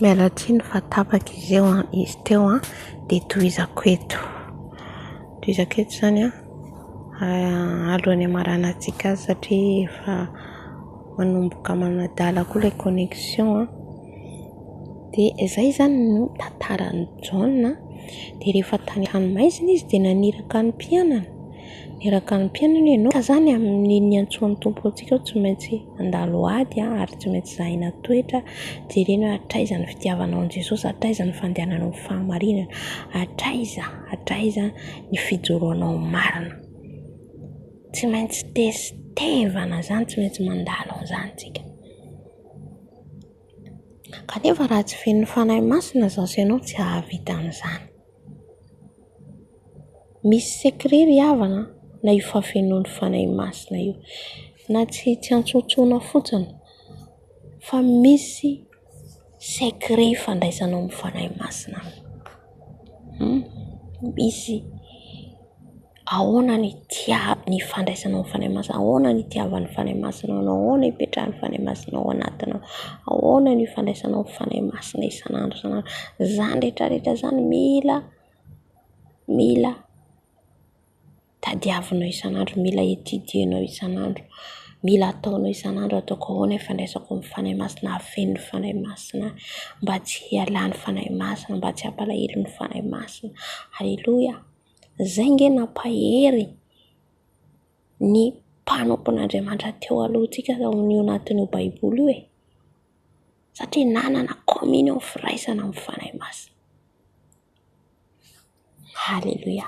Miala tsiny fa tapaka izy eo izy teo dia tohizako eto. Tohizako eto zany alohan'ny amarana antsika azy satria efa manomboka manadala koa ilay connexion dia izay zany no tantaran'ny John dia rehefa tany hanomaizina izy dia naniraka ny mpianana. Niraka ny mpianana ianao ka zany amin'ny antsoan'ny tompo antsika tsy maintsy andalo ady ary tsy maintsy zahina toetra jerena hoe hatraiza ny fitiavanao an' Jesosy, hatraiza ny fandehananao amin'ny fahamarinana, hatraiza ny fijoroanao marina. Tsy maintsy testevana zany, tsy maintsy mandalo an'izany tsika. Kanefa raha tsy feno fanahy masina zao sy ianao tsy hahavita an'izany. Misy secret ry havana na io fafenoan'ny fanahy masina io, na tsy antsotsona fotsiny fa misy secret fandraisanao amin'ny fanahy masina. Misy ahoana ny fandraisanao amin'ny fanahy masina, ahoana ny itiavan'ny fanahy masina, ahoana ipetrahan'ny fanahy masina ao anatinao, ahoana ny fandraisanao amin'ny fanahy masina isan'andro. Zany rehetrarehetra zany mila tadiavinao isan'andro, mila etidienao isan'andro, mila ataonao isan'andro. Ataoko ahoana ifandraisako amin'ny fanahy masina, hafen'ny fanahy masina mba tsy hialan'ny fanahy masina, mba tsy hampalahelo ny fanahy masina. Halleloja. Zay nge nampahery ny mpanompon'Andriamanitra teo alohantsika ao anatin'io baiboly io satria nanana communion firaisana amin'ny fanahy masina. Halleluja.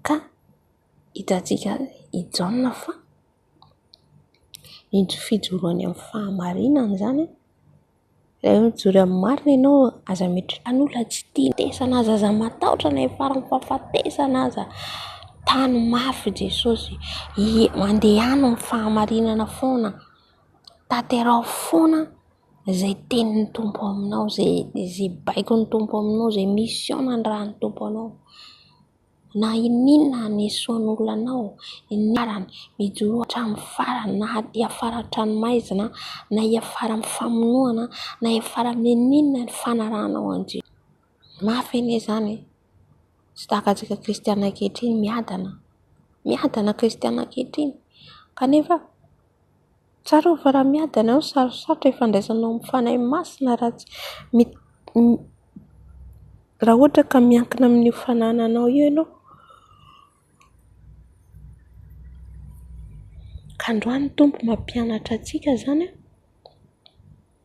Ka hitantsika i John fa ny fijoroany amin'ny fahamarinana zany, raha mijory amin'ny marina ianao aza an'olona tsy tia tesana aza, aza matahotra na efara mifahafatesana aza, tany mafy Jesosy, mandehana amin'ny fahamarinana foana, tanterao foana izay tenin'ny tompo aminao, izay baikon'ny tompo aminao, izay mission nandrahan'ny tompo anao. Na inona hanesoan'olona anao, inarany mijoro hatramin'ny farany, na hiafara hatranomaizina, na hiafara amin'ny famonoana, na hiafara amin'ny inona ny fanarahanao an'Jesosy. Mafy anie zany, tsy tahaka antsika kristiana ankehitriny miadana kristiana ankehitriny. Kanefa tsara fa raha miadana ao sarosarotra ifandraisanao amin'ny fanahy masina raha ohatra ka miankina amin'ny fanananao io ianao. Ka androany tompo mampianatra antsika zany